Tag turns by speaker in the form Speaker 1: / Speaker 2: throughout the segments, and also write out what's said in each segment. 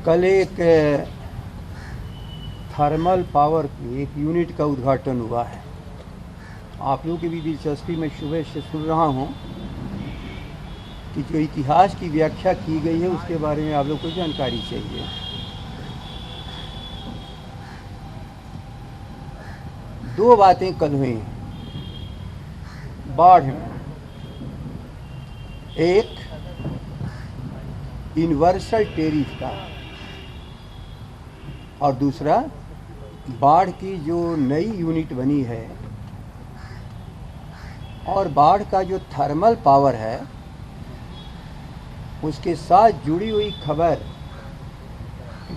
Speaker 1: कल एक thermal power की एक यूनिट का उद्घाटन हुआ है। आप लोगों की भी दिलचस्पी मैं सुबह से सुन रहा हूँ कि जो इतिहास की व्याख्या की गई है उसके बारे में आप लोग को जानकारी चाहिए। दो बातें कल हुई हैं बाढ़ में। एक यूनिवर्सल टेरिफ का और दूसरा बाढ़ की जो नई यूनिट बनी है और बाढ़ का जो थर्मल पावर है उसके साथ जुड़ी हुई खबर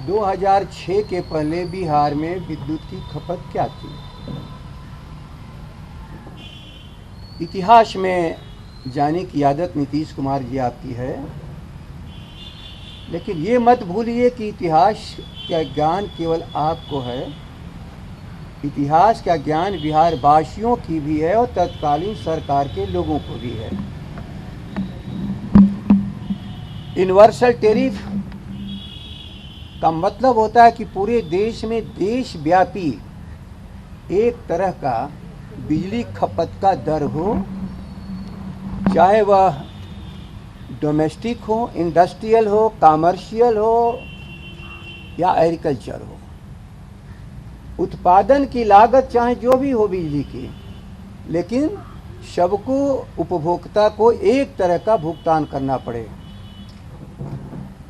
Speaker 1: 2006 के पहले बिहार में विद्युत की खपत क्या थी। इतिहास में जाने की आदत नीतीश कुमार जी आपकी है, लेकिन ये मत भूलिए कि इतिहास का ज्ञान केवल आपको है, इतिहास का ज्ञान बिहार वासियों की भी है और तत्कालीन सरकार के लोगों को भी है। यूनिवर्सल टेरिफ का मतलब होता है कि पूरे देश में देशव्यापी एक तरह का बिजली खपत का दर हो, चाहे वह डोमेस्टिक हो, इंडस्ट्रियल हो, कमर्शियल हो या एग्रीकल्चर हो। उत्पादन की लागत चाहे जो भी हो बिजली की, लेकिन सबको उपभोक्ता को एक तरह का भुगतान करना पड़े।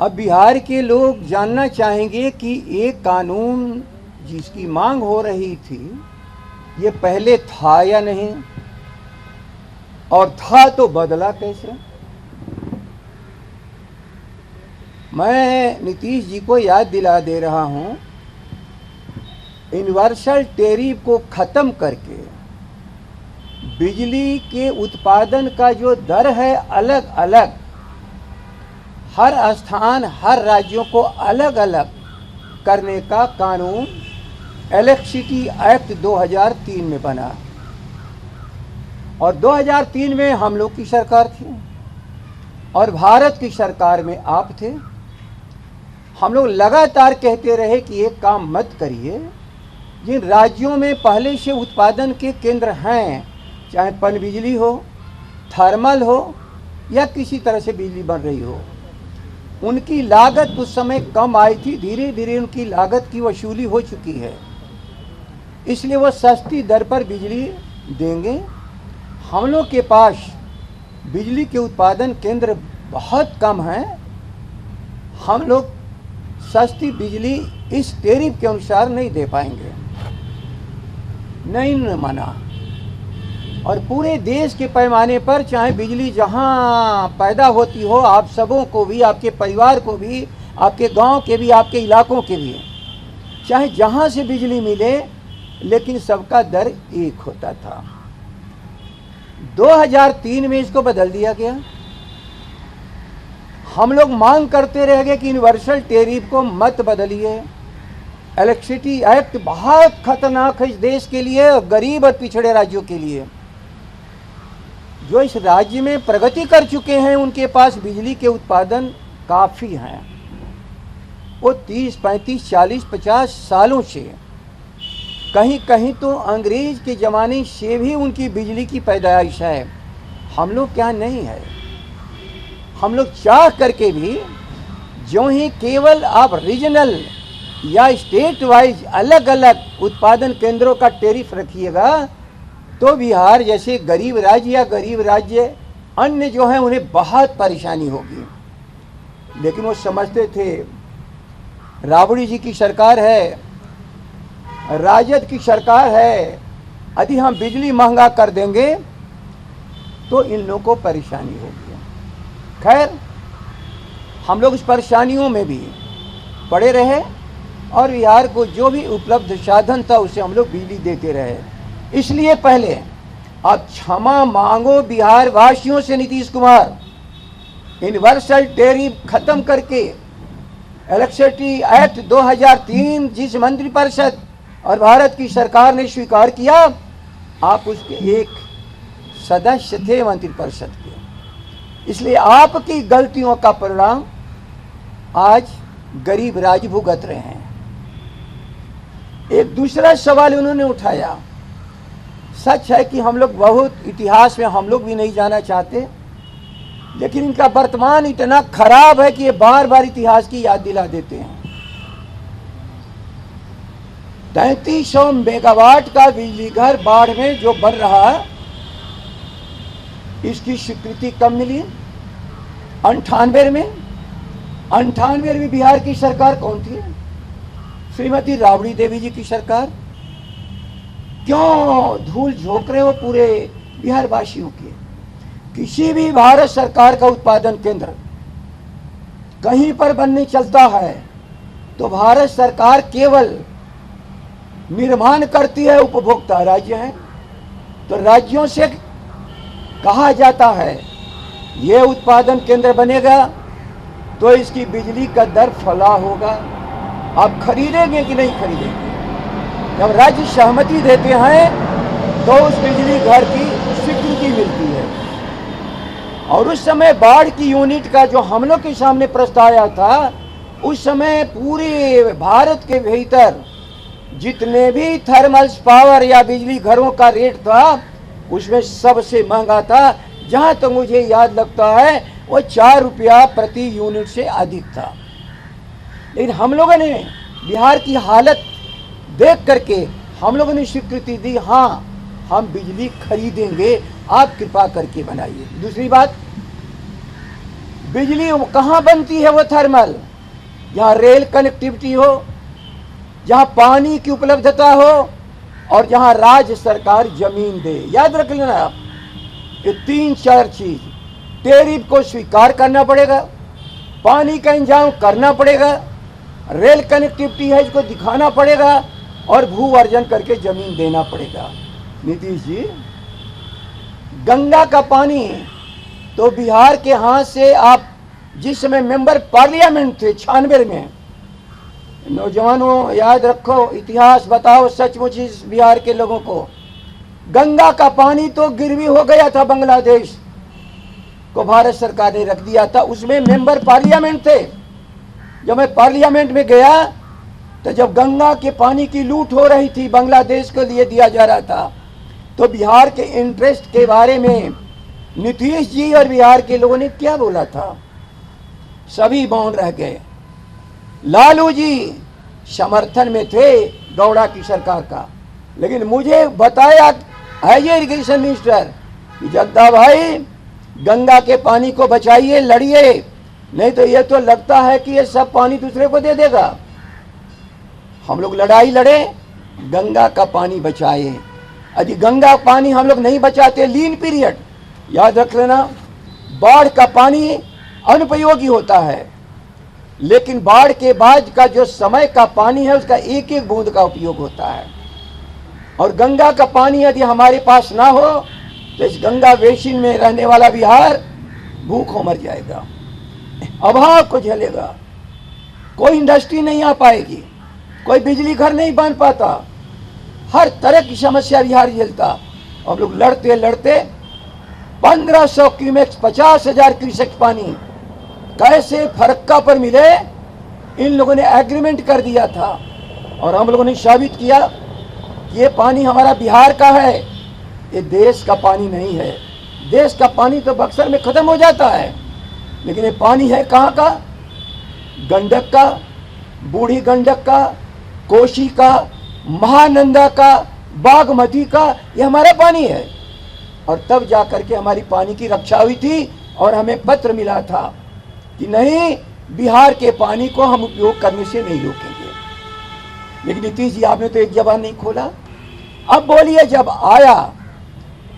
Speaker 1: अब बिहार के लोग जानना चाहेंगे कि एक कानून जिसकी मांग हो रही थी ये पहले था या नहीं, और था तो बदला कैसे। मैं नीतीश जी को याद दिला दे रहा हूं, यूनिवर्सल टेरिफ को खत्म करके बिजली के उत्पादन का जो दर है अलग अलग, हर स्थान हर राज्यों को अलग अलग करने का कानून इलेक्ट्रिसिटी एक्ट 2003 में बना। और 2003 में हम लोग की सरकार थी और भारत की सरकार में आप थे। हम लोग लगातार कहते रहे कि ये काम मत करिए। जिन राज्यों में पहले से उत्पादन के केंद्र हैं, चाहे पनबिजली हो, थर्मल हो या किसी तरह से बिजली बन रही हो, उनकी लागत उस समय कम आई थी। धीरे धीरे उनकी लागत की वसूली हो चुकी है, इसलिए वो सस्ती दर पर बिजली देंगे। हम लोग के पास बिजली के उत्पादन केंद्र बहुत कम हैं, हम लोग सस्ती बिजली इस टेरिफ के अनुसार नहीं दे पाएंगे। नहीं माना। और पूरे देश के पैमाने पर चाहे बिजली जहां पैदा होती हो, आप सबों को भी, आपके परिवार को भी, आपके गांव के भी, आपके इलाकों के भी, चाहे जहां से बिजली मिले, लेकिन सबका दर एक होता था। 2003 में इसको बदल दिया गया। हम लोग मांग करते रह गए कि यूनिवर्सल टेरिफ को मत बदलिए। इलेक्ट्रिसिटी एक्ट बहुत खतरनाक है इस देश के लिए और गरीब और पिछड़े राज्यों के लिए। जो इस राज्य में प्रगति कर चुके हैं उनके पास बिजली के उत्पादन काफ़ी हैं। वो 30, 35, 40, 50 सालों से, कहीं कहीं तो अंग्रेज के ज़माने से भी उनकी बिजली की पैदाइश है। हम लोग क्या नहीं है। हम लोग चाह करके भी जो ही केवल आप रीजनल या स्टेट वाइज अलग अलग उत्पादन केंद्रों का टेरिफ रखिएगा तो बिहार जैसे गरीब राज्य या गरीब राज्य अन्य जो हैं उन्हें बहुत परेशानी होगी। लेकिन वो समझते थे राबड़ी जी की सरकार है, राजद की सरकार है, यदि हम बिजली महंगा कर देंगे तो इन लोगों को परेशानी होगी। खैर, हम लोग इस परेशानियों में भी पड़े रहे और बिहार को जो भी उपलब्ध साधन था उसे हम लोग बिजली देते रहे। इसलिए पहले आप क्षमा मांगो बिहार वासियों से नीतीश कुमार। यूनिवर्सल टेरिफ खत्म करके इलेक्ट्रिसिटी एक्ट 2003 जिस मंत्रिपरिषद और भारत की सरकार ने स्वीकार किया, आप उसके एक सदस्य थे मंत्रिपरिषद के। इसलिए आपकी गलतियों का परिणाम आज गरीब राज्य भुगत रहे हैं। एक दूसरा सवाल उन्होंने उठाया, सच है कि हम लोग बहुत इतिहास में हम लोग भी नहीं जाना चाहते, लेकिन इनका वर्तमान इतना खराब है कि ये बार बार इतिहास की याद दिला देते हैं। 3300 मेगावाट का बिजली घर बाढ़ में जो बन रहा है, इसकी स्वीकृति कब मिली? 98 में। 98 में बिहार की सरकार कौन थी? श्रीमती राबड़ी देवी जी की सरकार। क्यों धूल झोंक रहे हो पूरे बिहार वासियों के? किसी भी भारत सरकार का उत्पादन केंद्र कहीं पर बनने चलता है तो भारत सरकार केवल निर्माण करती है, उपभोक्ता राज्य है। तो राज्यों से कहा जाता है ये उत्पादन केंद्र बनेगा तो इसकी बिजली का दर फला होगा, आप खरीदेंगे कि नहीं खरीदेंगे? जब राज्य सहमति देते हैं तो उस बिजली घर की स्वीकृति मिलती है। और उस समय बाढ़ की यूनिट का जो हम लोग के सामने प्रस्ताव आया था, उस समय पूरे भारत के भीतर जितने भी थर्मल पावर या बिजली घरों का रेट था, उसमें सबसे महंगा था। जहां तक तो मुझे याद लगता है वो 4 रुपया प्रति यूनिट से अधिक था। लेकिन हम लोगों ने बिहार की हालत देख करके हम लोगों ने स्वीकृति दी, हाँ हम बिजली खरीदेंगे, आप कृपा करके बनाइए। दूसरी बात, बिजली कहाँ बनती है? वो थर्मल, जहाँ रेल कनेक्टिविटी हो, जहाँ पानी की उपलब्धता हो और जहाँ राज्य सरकार जमीन दे। याद रख लेना आप, ये 3-4 चीज। टेरिफ को स्वीकार करना पड़ेगा, पानी का इंतजाम करना पड़ेगा, रेल कनेक्टिविटी है इसको दिखाना पड़ेगा, और भू अर्जन करके जमीन देना पड़ेगा। नीतीश जी, गंगा का पानी तो बिहार के हाथ से आप जिस समय मेंबर पार्लियामेंट थे 96 में, नौजवानों याद रखो, इतिहास बताओ सचमुच इस बिहार के लोगों को, गंगा का पानी तो गिरवी हो गया था, बांग्लादेश को भारत सरकार ने रख दिया था। उसमें मेंबर पार्लियामेंट थे। जब मैं पार्लियामेंट में गया तो जब गंगा के पानी की लूट हो रही थी, बांग्लादेश को लिए दिया जा रहा था, तो बिहार के इंटरेस्ट के बारे में नीतीश जी और बिहार के लोगों ने क्या बोला था? सभी मौन रह गए। लालू जी समर्थन में थे गौड़ा की सरकार का, लेकिन मुझे बताया है ये इरिगेशन मिनिस्टर कि जगदा भाई गंगा के पानी को बचाइए, लड़िए, नहीं तो ये तो लगता है कि ये सब पानी दूसरे को दे देगा। हम लोग लड़ाई लड़े, गंगा का पानी बचाए। यदि गंगा पानी हम लोग नहीं बचाते, लीन पीरियड याद रख लेना, बाढ़ का पानी अनुपयोगी होता है, लेकिन बाढ़ के बाद का जो समय का पानी है उसका एक एक बूंद का उपयोग होता है। और गंगा का पानी यदि हमारे पास ना हो तो इस गंगा बेसिन में रहने वाला बिहार भूखों मर जाएगा, अभाव को झेलेगा, कोई इंडस्ट्री नहीं आ पाएगी, कोई बिजली घर नहीं बन पाता, हर तरह की समस्या बिहार झेलता। हम लोग लड़ते लड़ते 1500 क्यूमेक्स 50,000 क्यूसेक पानी कैसे फरक्का पर मिले, इन लोगों ने एग्रीमेंट कर दिया था। और हम लोगों ने साबित किया कि ये पानी हमारा बिहार का है, ये देश का पानी नहीं है। देश का पानी तो बक्सर में खत्म हो जाता है, लेकिन ये पानी है कहाँ का? गंडक का, बूढ़ी गंडक का, कोसी का, महानंदा का, बागमती का, ये हमारा पानी है। और तब जाकर के हमारी पानी की रक्षा हुई थी और हमें पत्र मिला था कि नहीं, बिहार के पानी को हम उपयोग करने से नहीं रोकेंगे। लेकिन नीतीश जी आपने तो एक जबान नहीं खोला। अब बोलिए, जब आया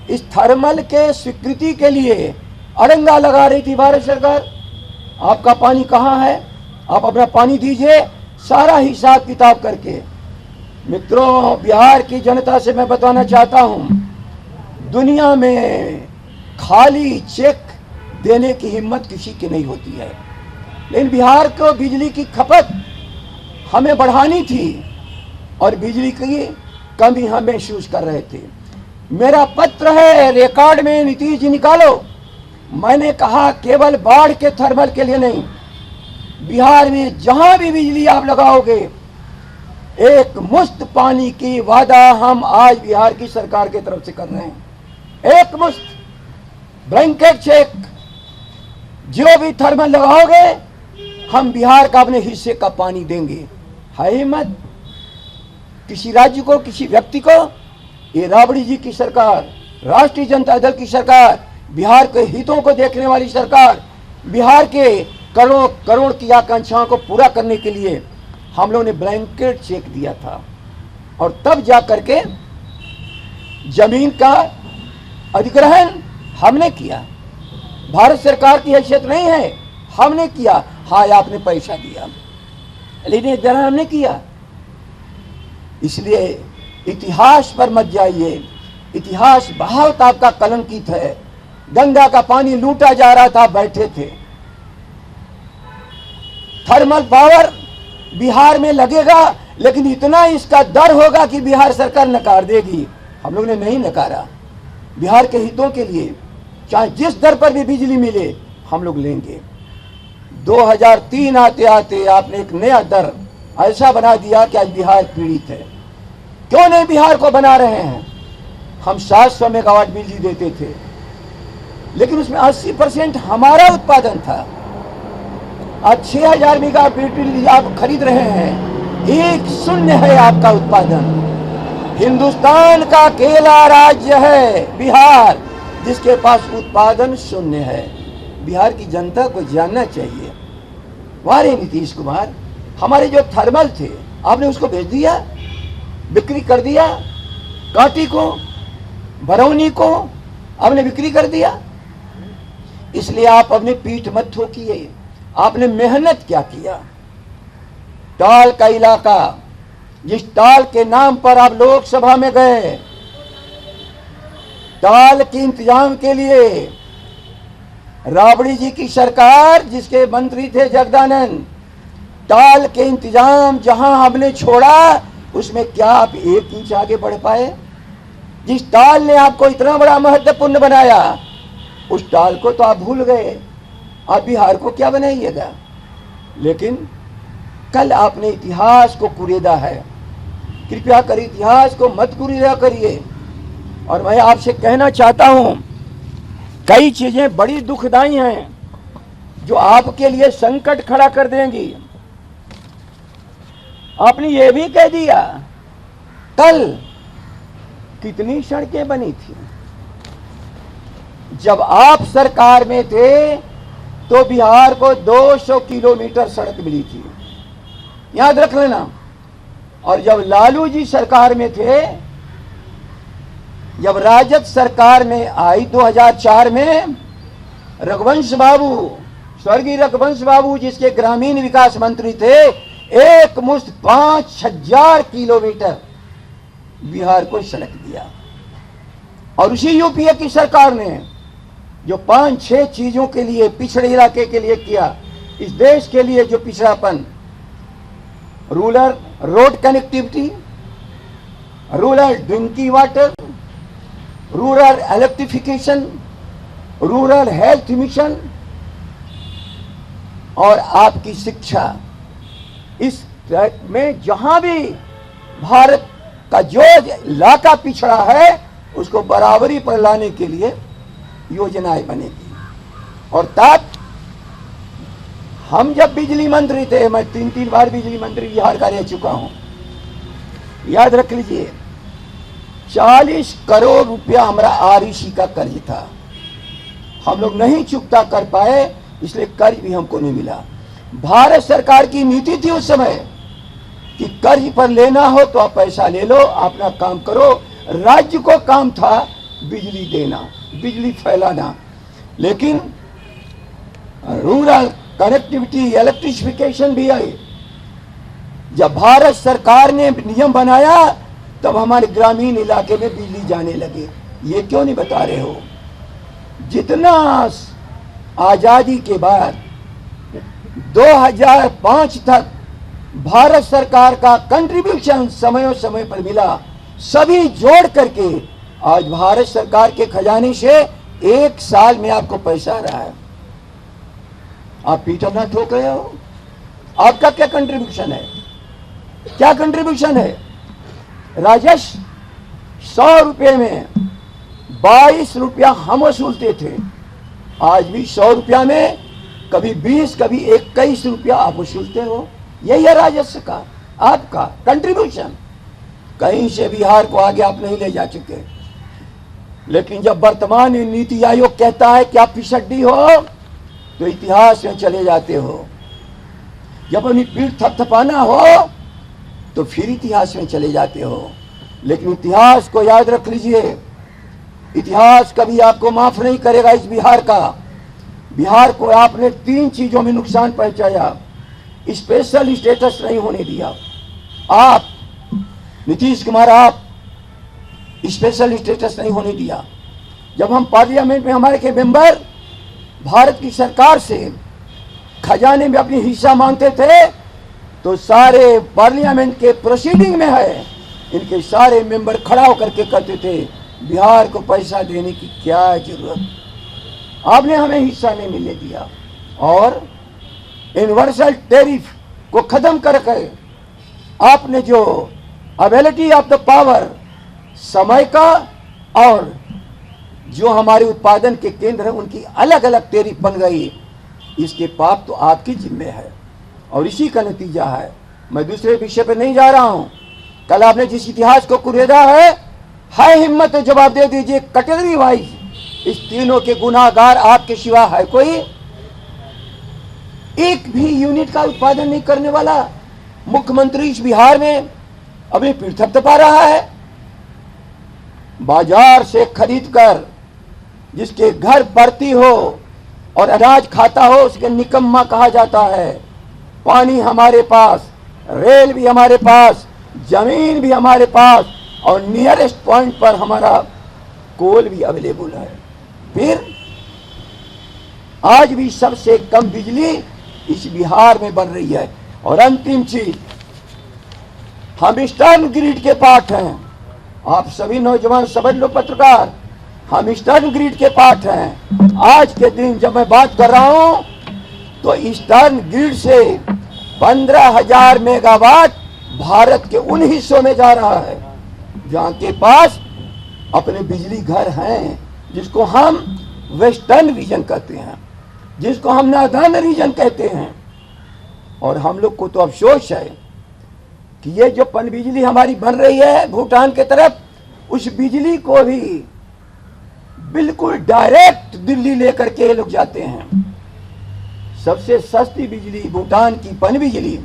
Speaker 1: इस थर्मल के स्वीकृति के लिए अड़ंगा लगा रही थी भारत सरकार, आपका पानी कहाँ है, आप अपना पानी दीजिए, सारा हिसाब किताब करके। मित्रों, बिहार की जनता से मैं बताना चाहता हूँ, दुनिया में खाली चेक देने की हिम्मत किसी की नहीं होती है, लेकिन बिहार को बिजली की खपत हमें बढ़ानी थी और बिजली की कमी हम महसूस कर रहे थे। मेरा पत्र है, रिकॉर्ड में नीतीश जी निकालो। मैंने कहा केवल बाढ़ के थर्मल के लिए नहीं, बिहार में जहां भी बिजली आप लगाओगे, एक मुश्त पानी की वादा हम आज बिहार की सरकार की तरफ से कर रहे हैं। एक मुश्त ब्लैंकेट चेक, जो भी थर्मल लगाओगे हम बिहार का अपने हिस्से का पानी देंगे। है हिम्मत किसी राज्य को, किसी व्यक्ति को? ये राबड़ी जी की सरकार, राष्ट्रीय जनता दल की सरकार, बिहार के हितों को देखने वाली सरकार, बिहार के करोड़ करोड़ की आकांक्षाओं को पूरा करने के लिए हम लोगों ने ब्लैंकेट चेक दिया था। और तब जा करके जमीन का अधिग्रहण हमने किया। भारत सरकार की हैसियत नहीं है, हमने किया। हाँ, आपने पैसा दिया, लेकिन अधिग्रहण हमने किया। इसलिए इतिहास पर मत जाइए, इतिहास बहुत आपका कलंकित है। गंगा का पानी लूटा जा रहा था, बैठे थे। थर्मल पावर बिहार में लगेगा, लेकिन इतना इसका डर होगा कि बिहार सरकार नकार देगी। हम लोग ने नहीं नकारा। बिहार के हितों के लिए चाहे जिस दर पर भी बिजली मिले हम लोग लेंगे। 2003 आते आते आपने एक नया दर ऐसा बना दिया कि आज बिहार पीड़ित है। क्यों नहीं बिहार को बना रहे हैं? हम 700 मेगावाट बिजली देते थे, लेकिन उसमें 80% हमारा उत्पादन था। आज 6000 मेगावाट बिजली आप खरीद रहे हैं, 1-0 है आपका उत्पादन। हिंदुस्तान का अकेला राज्य है बिहार जिसके पास उत्पादन 0 है। बिहार की जनता को जानना चाहिए। हमारे नीतीश कुमार, हमारे जो थर्मल थे आपने उसको भेज दिया, बिक्री कर दिया। कांटी को, बरौनी को आपने बिक्री कर दिया। इसलिए आप अपनी पीठ मत ठोकिए। आपने मेहनत क्या किया? टाल का इलाका, जिस टाल के नाम पर आप लोकसभा में गए, टाल के इंतजाम के लिए राबड़ी जी की सरकार, जिसके मंत्री थे जगदानंद, टाल के इंतजाम जहां हमने छोड़ा उसमें क्या आप 1 इंच आगे बढ़ पाए? जिस टाल ने आपको इतना बड़ा महत्वपूर्ण बनाया, उस टाल को तो आप भूल गए। आप बिहार को क्या बनाइएगा? लेकिन कल आपने इतिहास को कुरेदा है। कृपया कर इतिहास को मत कुरेदा करिए। और मैं आपसे कहना चाहता हूं, कई चीजें बड़ी दुखदाई हैं जो आपके लिए संकट खड़ा कर देंगी। आपने ये भी कह दिया, कल कितनी सड़कें बनी थी। जब आप सरकार में थे तो बिहार को 200 किलोमीटर सड़क मिली थी, याद रख लेना। और जब लालू जी सरकार में थे, जब राजद सरकार में आई 2004 में, रघुवंश बाबू, स्वर्गीय रघुवंश बाबू जिसके ग्रामीण विकास मंत्री थे, एक मुश्त 5000 किलोमीटर बिहार को सड़क दिया। और उसी यूपीए की सरकार ने जो 5-6 चीजों के लिए पिछड़े इलाके के लिए किया, इस देश के लिए जो पिछड़ापन, rural road connectivity, rural drinking water, rural electrification, rural health mission और आपकी शिक्षा, इस में जहां भी भारत का जो इलाका पिछड़ा है उसको बराबरी पर लाने के लिए योजनाएं बनेगी। और तब हम जब बिजली मंत्री थे, मैं 3 बार बिजली मंत्री बिहार का रह चुका हूं, याद रख लीजिए, 40 करोड़ रुपया हमारा आरईसी का कर्ज था। हम लोग नहीं चुकता कर पाए, इसलिए कर्ज भी हमको नहीं मिला। भारत सरकार की नीति थी उस समय कि कर्ज पर लेना हो तो आप पैसा ले लो, अपना काम करो। राज्य को काम था बिजली देना, बिजली फैलाना। लेकिन रूरल कनेक्टिविटी, इलेक्ट्रिफिकेशन भी आई। जब भारत सरकार ने नियम बनाया तब हमारे ग्रामीण इलाके में बिजली जाने लगे। ये क्यों नहीं बता रहे हो? जितना आजादी के बाद 2005 तक भारत सरकार का कंट्रीब्यूशन समय समय पर मिला, सभी जोड़ करके आज भारत सरकार के खजाने से 1 साल में आपको पैसा आ रहा है। आप पीठ ना ठोक रहे हो। आपका क्या कंट्रीब्यूशन है? क्या कंट्रीब्यूशन है? राजस्व 100 रुपये में 22 रुपया हम वसूलते थे। आज भी 100 रुपया में कभी 20 कभी 21 रुपया आप वसूलते हो। यही है राजस्व का आपका कंट्रीब्यूशन। कहीं से बिहार को आगे आप नहीं ले जा चुके। लेकिन जब वर्तमान नीति आयोग कहता है कि आप पिछड़ी हो, तो इतिहास में चले जाते हो। जब अपनी पीठ थपथपाना हो तो फिर इतिहास में चले जाते हो। लेकिन इतिहास को याद रख लीजिए, इतिहास कभी आपको माफ नहीं करेगा। इस बिहार का, बिहार को आपने 3 चीजों में नुकसान पहुंचाया। स्पेशल स्टेटस नहीं होने दिया। आप नीतीश कुमार, आप स्पेशल स्टेटस नहीं होने दिया। जब हम पार्लियामेंट में हमारे के मेंबर भारत की सरकार से खजाने में अपनी हिस्सा मांगते थे, तो सारे पार्लियामेंट के प्रोसीडिंग में है, इनके सारे मेंबर खड़ा होकर के कहते थे बिहार को पैसा देने की क्या जरूरत, आपने हमें हिस्सा नहीं मिलने दिया। और यूनिवर्सल टैरिफ को खत्म करके आपने जो अवेलेबिलिटी ऑफ द पावर, समय का और जो हमारे उत्पादन के केंद्र हैं उनकी अलग अलग टैरिफ बन गई। इसके पाप तो आपकी जिम्मे है और इसी का नतीजा है। मैं दूसरे विषय पर नहीं जा रहा हूं। कल आपने जिस इतिहास को कुरेदा है हिम्मत तो जवाब दे दीजिए कैटेगरी वाइज। इस तीनों के गुनाहगार आपके सिवा है कोई? एक भी यूनिट का उत्पादन नहीं करने वाला मुख्यमंत्री इस बिहार में अभी पीठ थपथपा रहा है। बाजार से खरीद कर जिसके घर पड़ती हो और अनाज खाता हो उसके निकम्मा कहा जाता है। पानी हमारे पास, रेल भी हमारे पास, जमीन भी हमारे पास और नियरेस्ट पॉइंट पर हमारा कोल भी अवेलेबल है। फिर आज भी सबसे कम बिजली इस बिहार में बन रही है। और अंतिम चीज, हम ईस्टर्न ग्रिड के पार्ट हैं। आप सभी नौजवान समझ लो, पत्रकार, हम ईस्टर्न ग्रिड के पार्ट हैं। आज के दिन जब मैं बात कर रहा हूं तो ईस्टर्न ग्रिड से 15,000 मेगावाट भारत के उन हिस्सों में जा रहा है जहां के पास अपने बिजली घर हैं, जिसको हम वेस्टर्न रीजन कहते हैं, जिसको हम नार्दर्न रीजन कहते हैं। और हम लोग को तो अफसोस है कि ये जो पनबिजली हमारी बन रही है भूटान के तरफ, उस बिजली को भी बिल्कुल डायरेक्ट दिल्ली लेकर के लोग जाते हैं। सबसे सस्ती बिजली भूटान की पनबिजली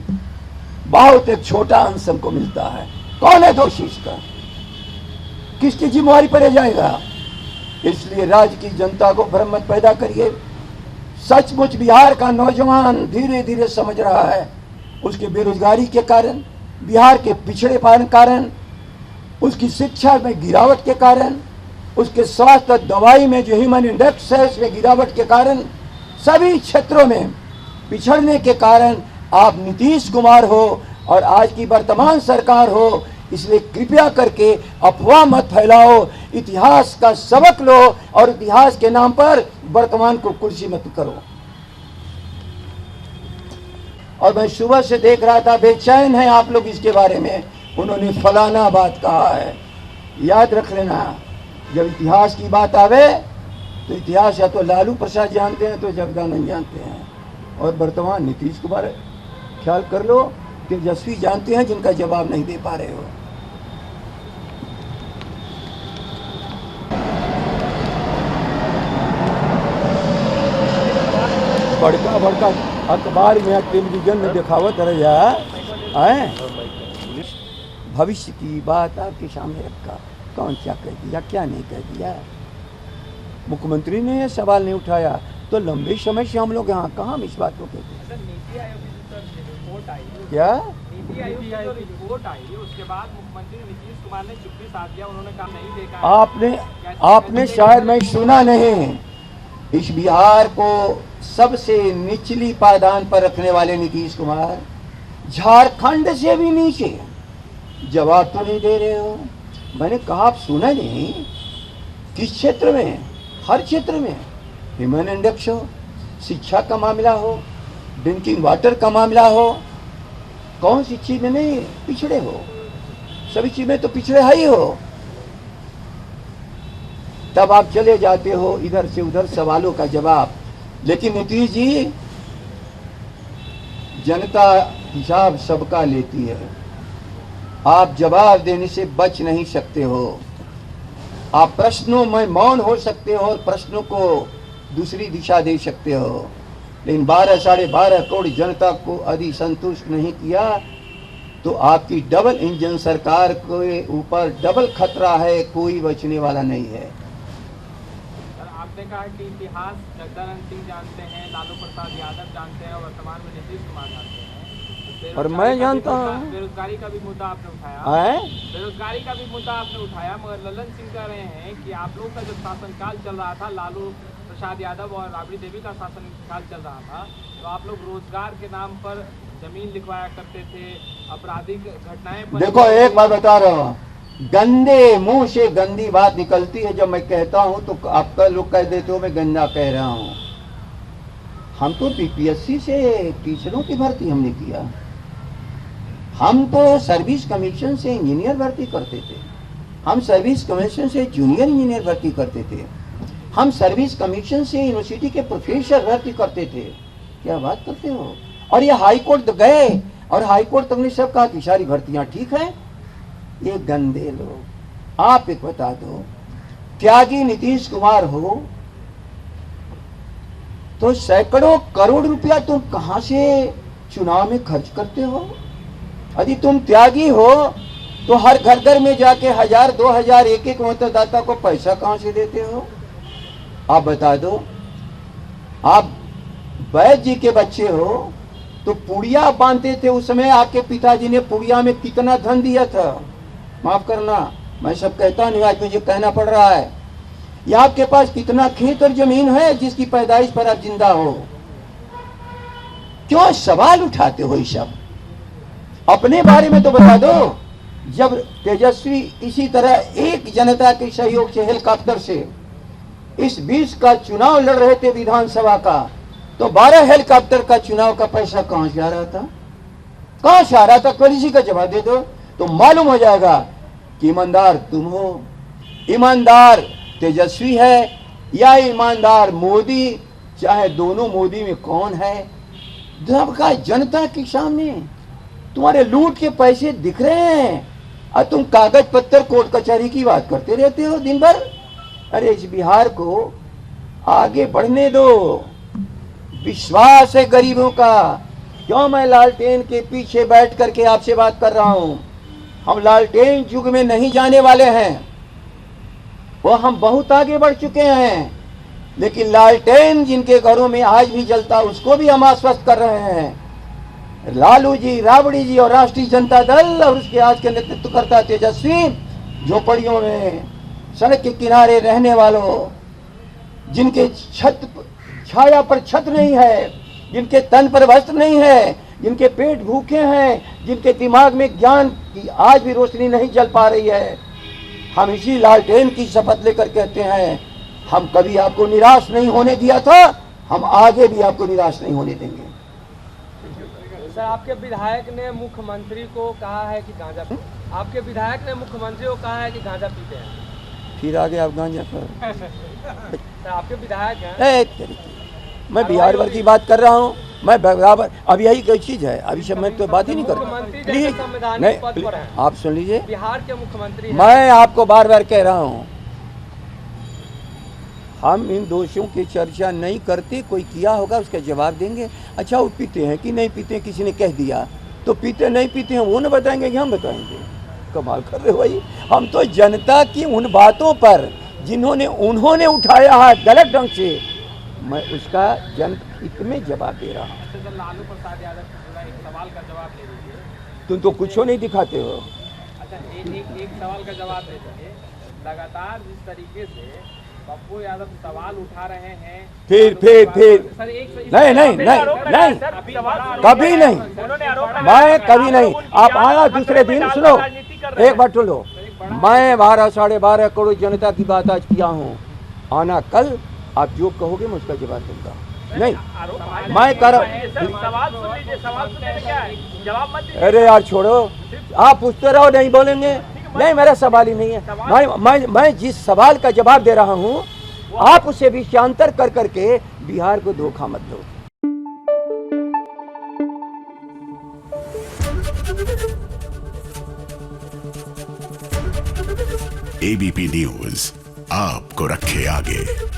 Speaker 1: बहुत एक छोटा अंश हमको मिलता है। कौन है दोषी इसका? किसकी जिम्मेवारी पर जाएगा? इसलिए राज्य की जनता को भ्रम मत पैदा करिए। सचमुच बिहार का नौजवान धीरे धीरे समझ रहा है, उसके बेरोजगारी के कारण, बिहार के पिछड़ेपन कारण, उसकी शिक्षा में गिरावट के कारण, उसके स्वास्थ्य दवाई में जो ह्यूमन इंडेक्स है उसमें गिरावट के कारण, सभी क्षेत्रों में पिछड़ने के कारण आप नीतीश कुमार हो और आज की वर्तमान सरकार हो। इसलिए कृपया करके अफवाह मत फैलाओ, इतिहास का सबक लो और इतिहास के नाम पर वर्तमान को कुर्सी मत करो। और मैं सुबह से देख रहा था, बेचैन है आप लोग इसके बारे में, उन्होंने फलाना बात कहा है। याद रख लेना, जब इतिहास की बात आवे तो इतिहास या तो लालू प्रसाद जानते हैं तो जगदानंद जानते हैं, और वर्तमान नीतीश कुमार ख्याल कर लो तेजस्वी जानते हैं, जिनका जवाब नहीं दे पा रहे हो। बड़का बड़का अखबार में टेलीविजन में दिखावत रहा है, भविष्य की बात आपके सामने रखा, कौन क्या कह दिया क्या नहीं कह दिया। मुख्यमंत्री ने यह सवाल नहीं उठाया तो लंबे समय से हम लोग यहाँ कहाँ हम इस बात को कहते हैं। क्या
Speaker 2: नीति आयोग की जो रिपोर्ट आई उसके बाद मुख्यमंत्री नीतीश कुमार ने चुप्पी साध दिया, उन्होंने कहा नहीं देखा।
Speaker 1: आपने शायद मैं सुना नहीं, इस बिहार को सबसे निचली पायदान पर रखने वाले नीतीश कुमार झारखंड से भी नीचे जवाब तो नहीं दे रहे हो। मैंने कहा आप सुना नहीं? किस क्षेत्र में? हर क्षेत्र में ह्यूमन इंडेक्स हो, शिक्षा का मामला हो, ड्रिंकिंग वाटर का मामला हो, कौन सी चीज में नहीं पिछड़े हो? सभी चीज में तो पिछड़े ही हो। तब आप चले जाते हो इधर से उधर सवालों का जवाब। लेकिन नीतीश जी, जनता हिसाब सबका लेती है, आप जवाब देने से बच नहीं सकते हो। आप प्रश्नों में मौन हो सकते हो और प्रश्नों को दूसरी दिशा दे सकते हो, लेकिन 12-12.5 करोड़ जनता को यदि संतुष्ट नहीं किया तो आपकी डबल इंजन सरकार के ऊपर डबल खतरा है, कोई बचने वाला नहीं है।
Speaker 2: आपने कहा कि इतिहास जगदानंद सिंह जानते हैं, लालू प्रसाद यादव जानते हैं और वर्तमान में नीतीश कुमार जानते हैं,
Speaker 1: और मैं जानता हूँ।
Speaker 2: बेरोजगारी का भी मुद्दा आपने उठाया, बेरोजगारी का भी मुद्दा आपने उठाया, मगर ललन सिंह कह रहे हैं कि आप लोगों का जब शासनकाल चल रहा था, लालू प्रसाद यादव और राबड़ी देवी का शासनकाल चल रहा था, तो आप लोग रोजगार के नाम पर जमीन लिखवाया करते थे, आपराधिक घटनाएं पर।
Speaker 1: देखो एक बात बता रहा हूँ, गंदे मुंह से गंदी बात निकलती है। जब मैं कहता हूँ तो आपका लोग कह देते हो मैं गंदा कह रहा हूँ। हम तो पीपीएससी से टीचरों की भर्ती हमने किया, हम तो सर्विस कमीशन से इंजीनियर भर्ती करते थे, हम सर्विस कमीशन से जूनियर इंजीनियर भर्ती करते थे, हम सर्विस कमीशन से यूनिवर्सिटी के प्रोफेसर भर्ती करते थे। क्या बात करते हो? और ये हाई कोर्ट गए और हाई कोर्ट तक ने सब कहा कि सारी भर्तियां ठीक है। ये गंदे लोग। आप एक बता दो, त्यागी नीतीश कुमार हो तो सैकड़ों करोड़ रुपया तुम कहां से चुनाव में खर्च करते हो? यदि तुम त्यागी हो तो हर घर घर में जाके 1000-2000 एक मतदाता को पैसा कहां से देते हो? आप बता दो। आप वैद्य जी के बच्चे हो तो पुड़िया बांधते थे, उस समय आपके पिताजी ने पुड़िया में कितना धन दिया था? माफ करना, मैं सब कहता नहीं, आज मुझे कहना पड़ रहा है। या आपके पास कितना खेत और जमीन है जिसकी पैदाइश पर आप जिंदा हो? क्यों सवाल उठाते हो? ये सब अपने बारे में तो बता दो। जब तेजस्वी इसी तरह एक जनता के सहयोग से हेलीकॉप्टर से इस 20 का चुनाव लड़ रहे थे विधानसभा का, तो 12 हेलीकॉप्टर का चुनाव का पैसा कहां से आ रहा था? कहां से आ रहा था? कोई इसी का जवाब दे दो तो मालूम हो जाएगा कि ईमानदार तुम हो, ईमानदार तेजस्वी है या ईमानदार मोदी, चाहे दोनों मोदी में कौन है? जब का जनता के सामने तुम्हारे लूट के पैसे दिख रहे हैं और तुम कागज पत्तर कोर्ट कचहरी की बात करते रहते हो दिन भर। अरे इस बिहार को आगे बढ़ने दो। विश्वास है गरीबों का। क्यों मैं लालटेन के पीछे बैठ करके आपसे बात कर रहा हूं? हम लालटेन युग में नहीं जाने वाले हैं, वो हम बहुत आगे बढ़ चुके हैं। लेकिन लालटेन जिनके घरों में आज भी जलता उसको भी हम आश्वस्त कर रहे हैं। लालू जी, राबड़ी जी और राष्ट्रीय जनता दल और उसके आज के नेतृत्व करता तेजस्वी, झोपड़ियों में, सड़क के किनारे रहने वालों, जिनके छाया पर छत नहीं है, जिनके तन पर वस्त्र नहीं है, जिनके पेट भूखे हैं, जिनके दिमाग में ज्ञान की आज भी रोशनी नहीं जल पा रही है, हम इसी लालटेन की शपथ लेकर कहते हैं हम कभी आपको निराश नहीं होने दिया था, हम आगे भी आपको निराश नहीं होने देंगे।
Speaker 2: सर, आपके विधायक ने मुख्यमंत्री को कहा है कि गांजा, आपके विधायक ने मुख्यमंत्री को कहा है कि गांजा पीते हैं।
Speaker 1: फिर आगे आप गांजा पर
Speaker 2: सर, आपके विधायक हैं।
Speaker 1: मैं बिहार भर की बात कर रहा हूँ, मैं बराबर। अब यही कोई चीज है, अभी सब मैं तो बात ही नहीं करता। प्लीज नहीं, आप सुन लीजिए,
Speaker 2: बिहार के मुख्यमंत्री,
Speaker 1: मैं आपको बार बार कह रहा हूँ हम इन दोषों की चर्चा नहीं करते। कोई किया होगा उसका जवाब देंगे। अच्छा, वो पीते हैं कि नहीं पीते हैं किसी ने कह दिया तो पीते नहीं पीते हैं वो न बताएंगे कि हम बताएंगे? कमाल कर रहे हो भाई। हम तो जनता की उन बातों पर जिन्होंने उन्होंने उठाया है गलत ढंग से, मैं उसका जनहित में जवाब दे रहा हूँ।
Speaker 2: लालू प्रसाद यादव एक सवाल का जवाब दे दीजिए।
Speaker 1: तुम तो कुछ नहीं दिखाते हो।
Speaker 2: अच्छा, एक सवाल का जवाब दे दीजिए। लगातार जिस तरीके से पप्पू यादव सवाल उठा रहे हैं, फिर
Speaker 1: नहीं नहीं नहीं नहीं, कभी नहीं, मैं कभी नहीं। आप आया दूसरे दिन, सुनो एक बार सुनो, मैं 12-12.5 करोड़ जनता की बात आज किया हूँ। आना कल, आप जो कहोगे मैं उसका जवाब दूंगा। नहीं मैं कर
Speaker 2: सवाल सुन लीजिए, सवाल सुनने में क्या है, जवाब मत दीजिए।
Speaker 1: अरे यार छोड़ो, आप पूछते रहो, नहीं बोलेंगे। नहीं, मेरा सवाल ही नहीं है। मैं जिस सवाल का जवाब दे रहा हूँ, आप उसे विषयांतर कर करके बिहार को धोखा मत दो।
Speaker 3: एबीपी न्यूज आपको रखे आगे।